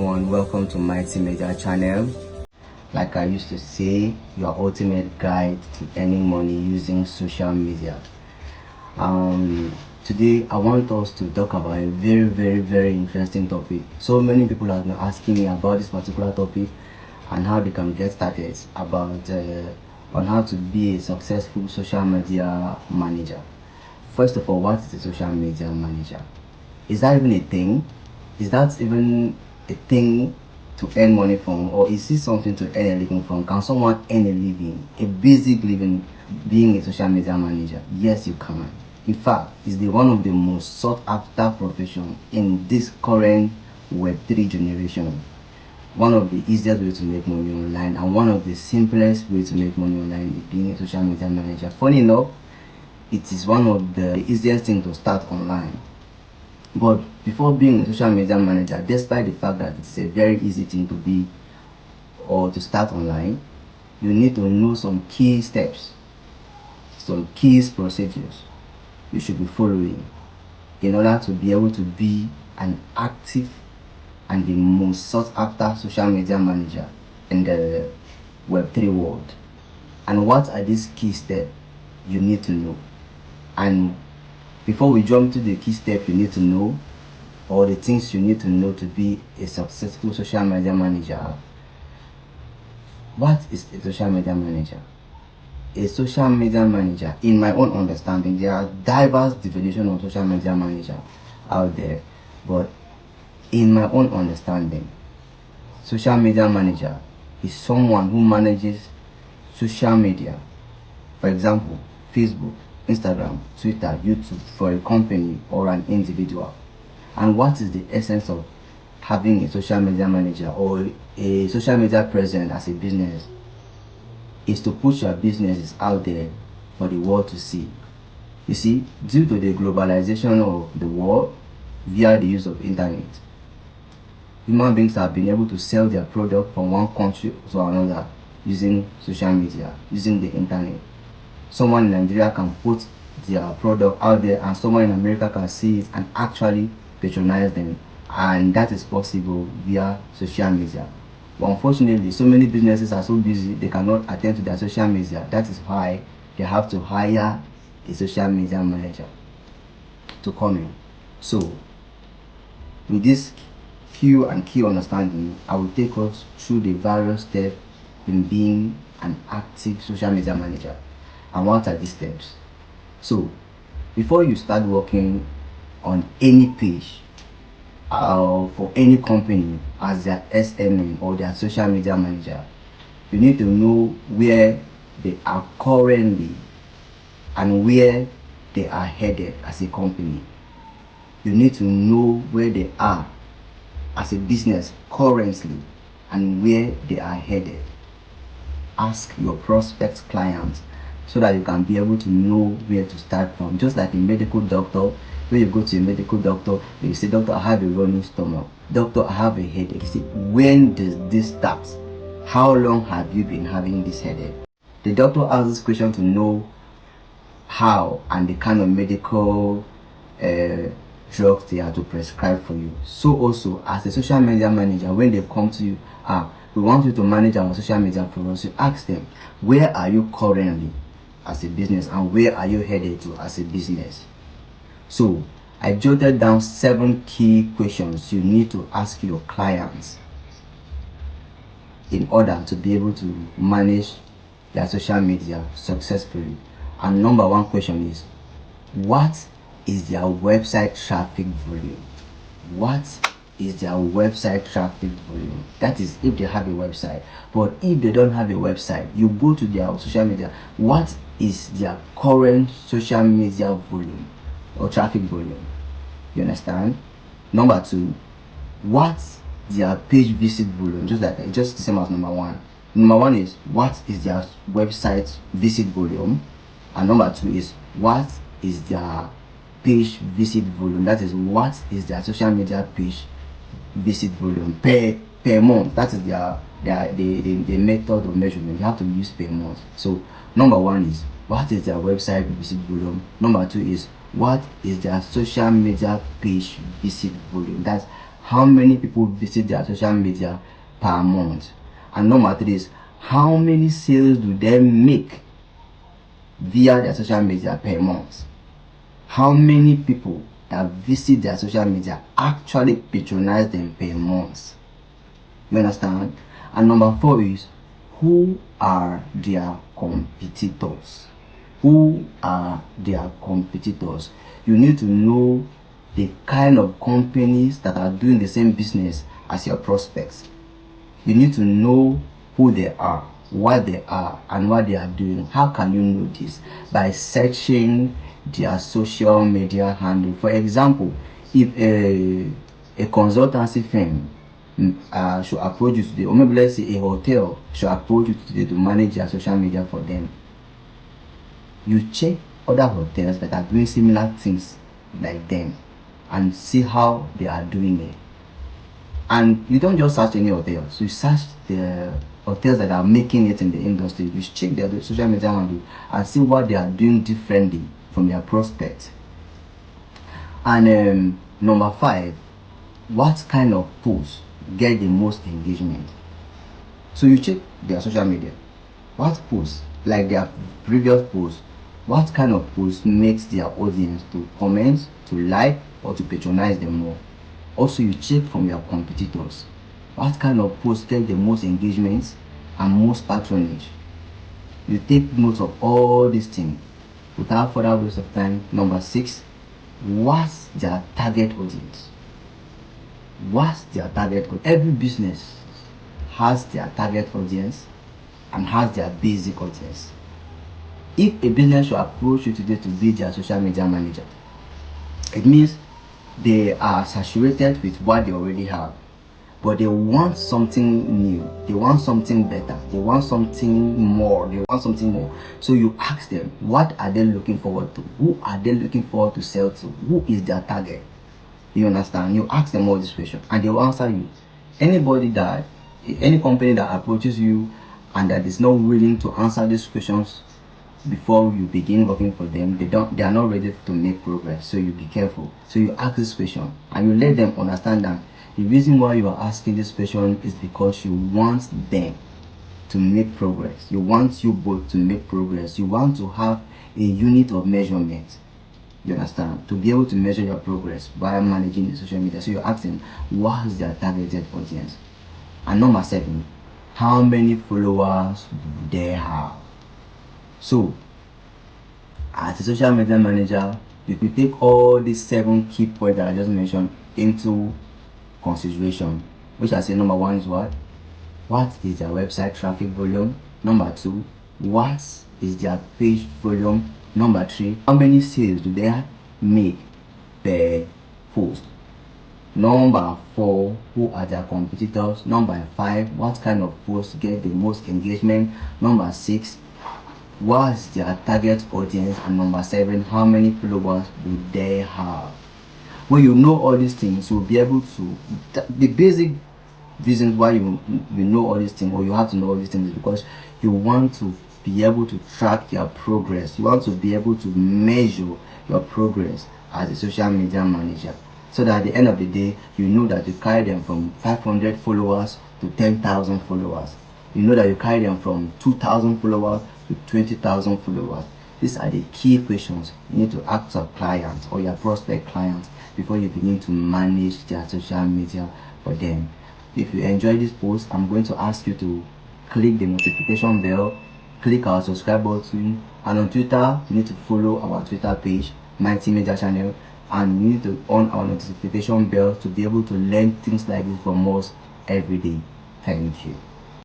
everyone, welcome to Mighty Media channel. Like I used to say, your ultimate guide to earning money using social media. Today I want us to talk about a very interesting topic. So many people have been asking me about this particular topic and how they can get started about on how to be a successful social media manager. First of all, what is a social media manager? Is that even a thing? Is that even a thing to earn money from, or is this something to earn a living from? Can someone earn a living, a basic living, being a social media manager? Yes, you can. In fact, it's one of the most sought after profession in this current Web3 generation. One of the easiest ways to make money online and one of the simplest ways to make money online is being a social media manager. Funny enough, it is one of the easiest things to start online. But before being a social media manager, despite the fact that it's a very easy thing to be or to start online, you need to know some key steps, some key procedures you should be following in order to be able to be an active and the most sought after social media manager in the Web3 world. And what are these key steps you need to know? And before we jump to the key step you need to know, or the things you need to know to be a successful social media manager, what is a social media manager? A social media manager, in my own understanding, there are diverse definitions of social media manager out there, but in my own understanding, social media manager is someone who manages social media, for example, Facebook, Instagram, Twitter, YouTube, for a company or an individual. And what is the essence of having a social media manager or a social media presence as a business? Is to put your businesses out there for the world to see. You see, due to the globalization of the world via the use of internet, human beings have been able to sell their product from one country to another using social media, using the internet. Someone in Nigeria can put their product out there and someone in America can see it and actually patronize them, and that is possible via social media. But unfortunately, so many businesses are so busy they cannot attend to their social media. That is why they have to hire a social media manager to come in. So with this few and key understanding, I will take us through the various steps in being an active social media manager. And what are these steps? So before you start working on any page for any company as their SMM or their social media manager, you need to know where they are currently and where they are headed as a company. You need to know where they are as a business currently and where they are headed. Ask your prospect clients so that you can be able to know where to start from. Just like a medical doctor, when you go to a medical doctor, you say, "Doctor, I have a running stomach. Doctor, I have a headache." You say, "When does this start? How long have you been having this headache?" The doctor asks this question to know how and the kind of medical drugs they are to prescribe for you. So also, as a social media manager, when they come to you, we want you to manage our social media for us, you ask them, where are you currently as a business and where are you headed to as a business? So I jotted down 7 key questions you need to ask your clients in order to be able to manage their social media successfully. And number 1 question is, what is their website traffic volume? What is their website traffic volume? That is if they have a website. But if they don't have a website, you go to their social media, what is their current social media volume or traffic volume? You understand? Number 2, what's their page visit volume? Just the same as number 1. Number 1 is, what is their website visit volume? And number 2 is, what is their page visit volume? That is, what is their social media page visit volume per month? That is the method of measurement. You have to use per month. So number 1 is, what is their website visit volume? Number 2 is, what is their social media page visit volume? That's how many people visit their social media per month. And number 3 is how many sales do they make via their social media per month. How many people that visit their social media actually patronize them per month. You understand? And number 4 is who are their competitors. Who are their competitors? You need to know the kind of companies that are doing the same business as your prospects. You need to know who they are, what they are, and what they are doing. How can you know this? By searching their social media handle. For example, if a consultancy firm should approach you today, or maybe let's say a hotel should approach you today to manage their social media for them, you check other hotels that are doing similar things like them and see how they are doing it. And you don't just search any hotels, you search the hotels that are making it in the industry. You check their social media handle and see what they are doing differently from their prospects. And number 5, what kind of posts get the most engagement? So you check their social media, what posts, like their previous posts, what kind of posts makes their audience to comment, to like, or to patronize them more. Also, you check from your competitors, what kind of posts get the most engagements and most patronage. You take note of all these things. Without further waste of time, number 6, what's their target audience? What's their target audience? Every business has their target audience and has their basic audience. If a business should approach you today to be their social media manager, it means they are saturated with what they already have, but they want something new, they want something better, they want something more, So you ask them, what are they looking forward to? Who are they looking forward to sell to? Who is their target? You understand? You ask them all these questions and they will answer you. Any company that approaches you and that is not willing to answer these questions before you begin working for them, they are not ready to make progress. So you be careful. So you ask this question and you let them understand that the reason why you are asking this question is because you want them to make progress. You want you both to make progress. You want to have a unit of measurement. You understand? To be able to measure your progress while managing the social media. So you're asking, what is their targeted audience? And number 7, how many followers do they have? So, as a social media manager, you could take all these 7 key points that I just mentioned into consideration, which I say number 1 is what? What is their website traffic volume? Number 2, what is their page volume? Number 3, how many sales do they make per post? Number 4, who are their competitors? Number 5, what kind of posts get the most engagement? Number 6, what's their target audience? And number 7, how many followers do they have? When you know all these things, you'll be able to, the basic reasons why you know all these things, or you have to know all these things, is because you want to be able to track your progress. You want to be able to measure your progress as a social media manager, so that at the end of the day, you know that you carry them from 500 followers to 10,000 followers. You know that you carry them from 2,000 followers to 20,000 followers. These are the key questions you need to ask your clients or your prospect clients before you begin to manage their social media for them. If you enjoy this post, I'm going to ask you to click the notification bell, click our subscribe button, and on Twitter, you need to follow our Twitter page, Mighty Media Channel, and you need to on our notification bell to be able to learn things like this from us every day. Thank you.